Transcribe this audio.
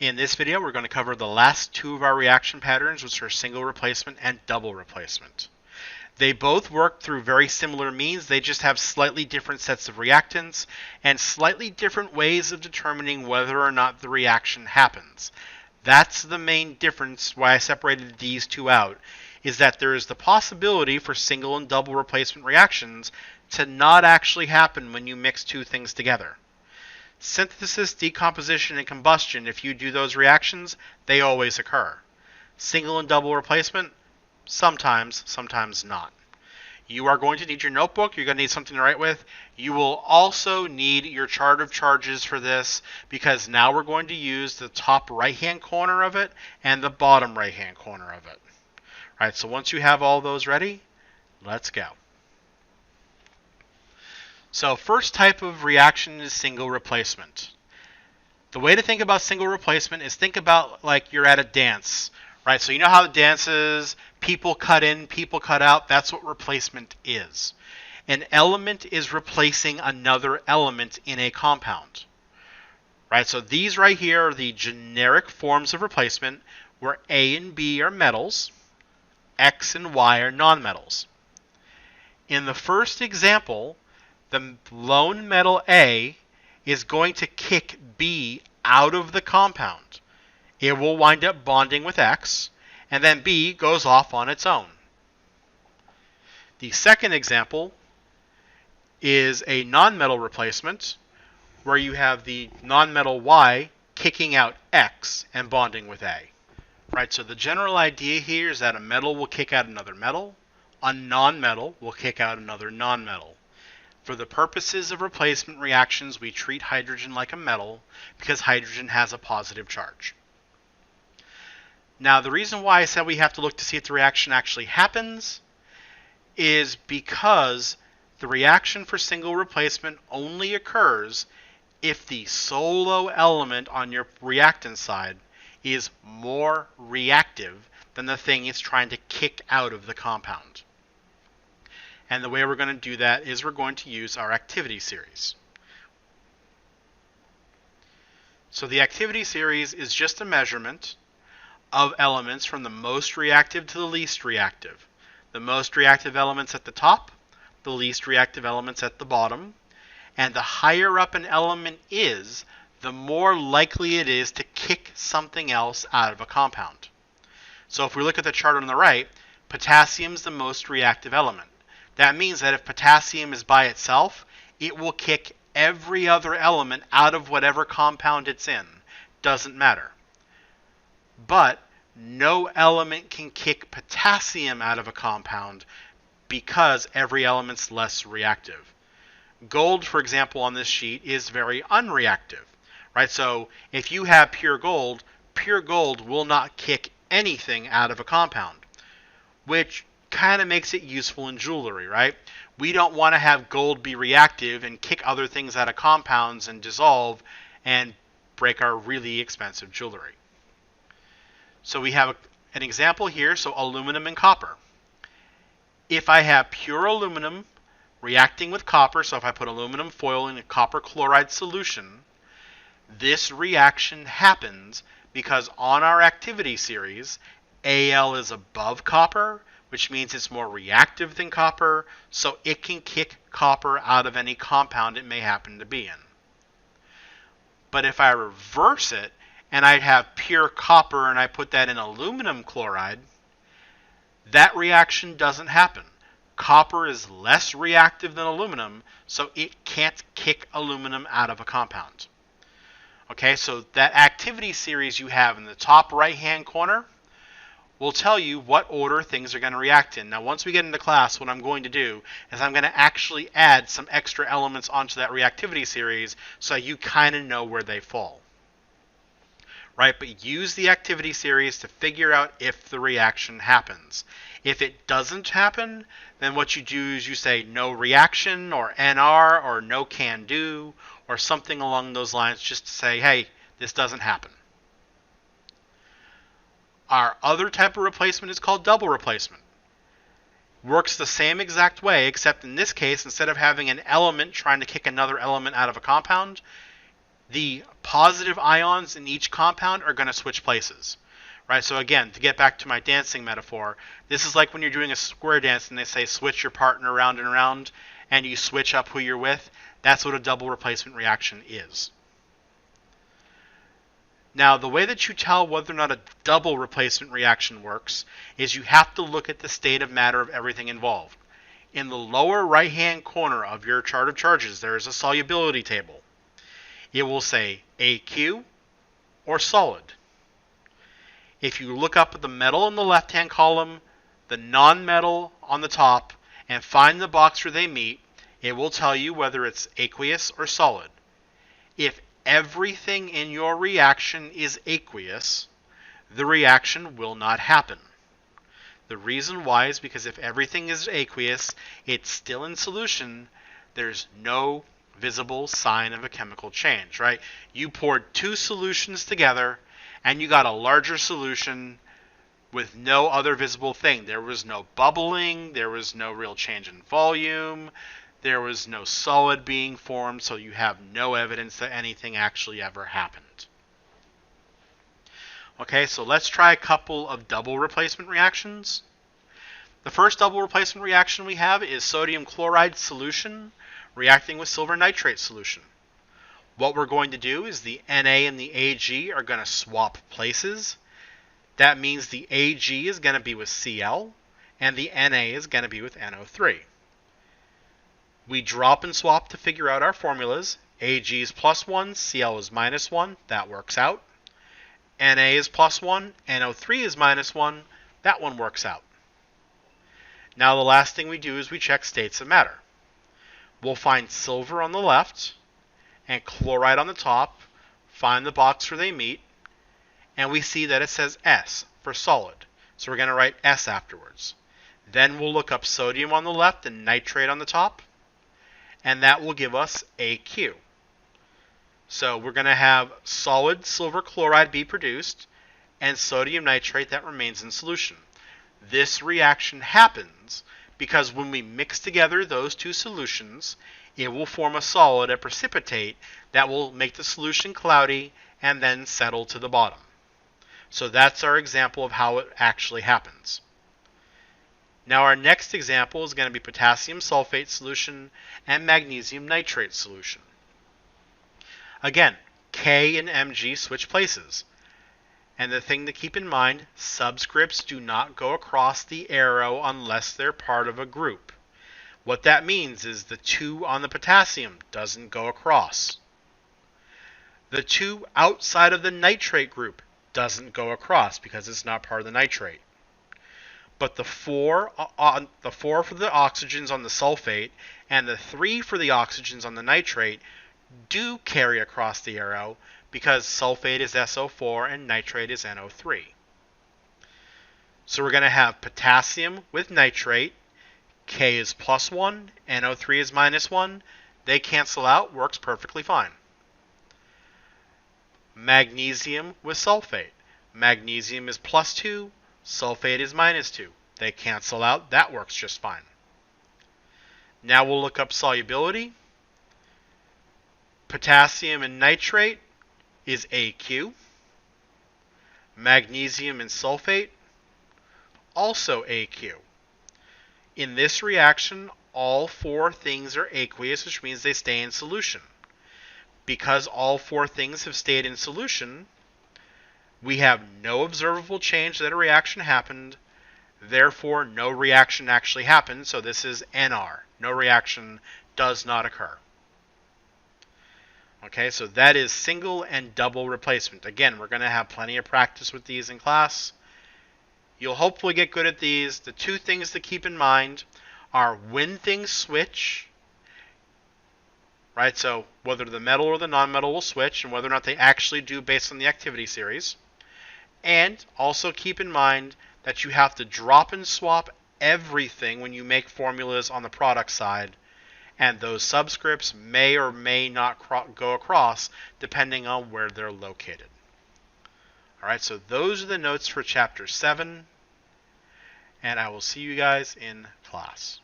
In this video, we're going to cover the last two of our reaction patterns, which are single replacement and double replacement. They both work through very similar means, they just have slightly different sets of reactants and slightly different ways of determining whether or not the reaction happens. That's the main difference why I separated these two out, is that there is the possibility for single and double replacement reactions to not actually happen when you mix two things together. Synthesis, decomposition, and combustion, if you do those reactions, they always occur. Single and double replacement, sometimes, sometimes not. You are going to need your notebook. You're going to need something to write with. You will also need your chart of charges for this because now we're going to use the top right-hand corner of it and the bottom right-hand corner of it. All right, so once you have all those ready, let's go. So first type of reaction is single replacement. The way to think about single replacement is think about like you're at a dance, right? So you know how the dance is, people cut in, people cut out. That's what replacement is. An element is replacing another element in a compound, right? So these right here are the generic forms of replacement where A and B are metals, X and Y are nonmetals. In the first example, the lone metal A is going to kick B out of the compound. It will wind up bonding with X, and then B goes off on its own. The second example is a nonmetal replacement, where you have the nonmetal Y kicking out X and bonding with A. Right, so the general idea here is that a metal will kick out another metal, a nonmetal will kick out another nonmetal. For the purposes of replacement reactions, we treat hydrogen like a metal because hydrogen has a positive charge. Now, the reason why I said we have to look to see if the reaction actually happens is because the reaction for single replacement only occurs if the solo element on your reactant side is more reactive than the thing it's trying to kick out of the compound. And the way we're going to do that is we're going to use our activity series. So the activity series is just a measurement of elements from the most reactive to the least reactive. The most reactive elements at the top, the least reactive elements at the bottom, and the higher up an element is, the more likely it is to kick something else out of a compound. So if we look at the chart on the right, potassium is the most reactive element. That means that if potassium is by itself, it will kick every other element out of whatever compound it's in. Doesn't matter. But no element can kick potassium out of a compound because every element's less reactive. Gold, for example, on this sheet is very unreactive, right? So if you have pure gold will not kick anything out of a compound, which kind of makes it useful in jewelry, right? We don't want to have gold be reactive and kick other things out of compounds and dissolve and break our really expensive jewelry. So we have an example here, so aluminum and copper. If I have pure aluminum reacting with copper, so if I put aluminum foil in a copper chloride solution, this reaction happens because on our activity series, Al is above copper, which means it's more reactive than copper, so it can kick copper out of any compound it may happen to be in. But if I reverse it, and I have pure copper and I put that in aluminum chloride, that reaction doesn't happen. Copper is less reactive than aluminum, so it can't kick aluminum out of a compound. Okay, so that activity series you have in the top right-hand corner will tell you what order things are going to react in. Now, once we get into class, what I'm going to do is I'm going to actually add some extra elements onto that reactivity series so you kind of know where they fall. Right, but use the activity series to figure out if the reaction happens. If it doesn't happen, then what you do is you say no reaction or NR or no can do or something along those lines just to say, hey, this doesn't happen. Our other type of replacement is called double replacement. Works the same exact way, except in this case, instead of having an element trying to kick another element out of a compound, the positive ions in each compound are going to switch places. Right? So again, to get back to my dancing metaphor, this is like when you're doing a square dance and they say switch your partner around and around, and you switch up who you're with. That's what a double replacement reaction is. Now, the way that you tell whether or not a double replacement reaction works is you have to look at the state of matter of everything involved. In the lower right-hand corner of your chart of charges, there is a solubility table. It will say AQ or solid. If you look up at the metal in the left-hand column, the non-metal on the top, and find the box where they meet, it will tell you whether it's aqueous or solid. If everything in your reaction is aqueous, the reaction will not happen. The reason why is because if everything is aqueous, it's still in solution, there's no visible sign of a chemical change, right? You poured two solutions together, and you got a larger solution with no other visible thing. There was no bubbling, there was no real change in volume, there was no solid being formed, so you have no evidence that anything actually ever happened. Okay, so let's try a couple of double replacement reactions. The first double replacement reaction we have is sodium chloride solution reacting with silver nitrate solution. What we're going to do is the Na and the Ag are going to swap places. That means the Ag is going to be with Cl, and the Na is going to be with NO3. We drop and swap to figure out our formulas. Ag is +1, Cl is -1, that works out. Na is +1, NO3 is -1, that one works out. Now the last thing we do is we check states of matter. We'll find silver on the left and chloride on the top, find the box where they meet, and we see that it says S for solid. So we're going to write S afterwards. Then we'll look up sodium on the left and nitrate on the top, and that will give us AQ. So we're going to have solid silver chloride be produced and sodium nitrate that remains in solution. This reaction happens because when we mix together those two solutions, it will form a solid, a precipitate, that will make the solution cloudy and then settle to the bottom. So that's our example of how it actually happens. Now our next example is going to be potassium sulfate solution and magnesium nitrate solution. Again, K and Mg switch places. And the thing to keep in mind, subscripts do not go across the arrow unless they're part of a group. What that means is the 2 on the potassium doesn't go across. The 2 outside of the nitrate group doesn't go across because it's not part of the nitrate. But the 4 for the oxygens on the sulfate and the 3 for the oxygens on the nitrate do carry across the arrow because sulfate is SO4 and nitrate is NO3. So we're going to have potassium with nitrate. K is +1, NO3 is -1. They cancel out, works perfectly fine. Magnesium with sulfate. Magnesium is +2, sulfate is -2. They cancel out, that works just fine. Now we'll look up solubility. Potassium and nitrate is AQ. Magnesium and sulfate, also AQ. In this reaction, all 4 things are aqueous, which means they stay in solution. Because all 4 things have stayed in solution, we have no observable change that a reaction happened. Therefore, no reaction actually happened, so this is NR. No reaction does not occur. Okay, so that is single and double replacement. Again, we're going to have plenty of practice with these in class. You'll hopefully get good at these. The 2 things to keep in mind are when things switch, right? So whether the metal or the non-metal will switch and whether or not they actually do based on the activity series. And also keep in mind that you have to drop and swap everything when you make formulas on the product side, and those subscripts may or may not go across depending on where they're located. All right, so those are the notes for Chapter 7, and I will see you guys in class.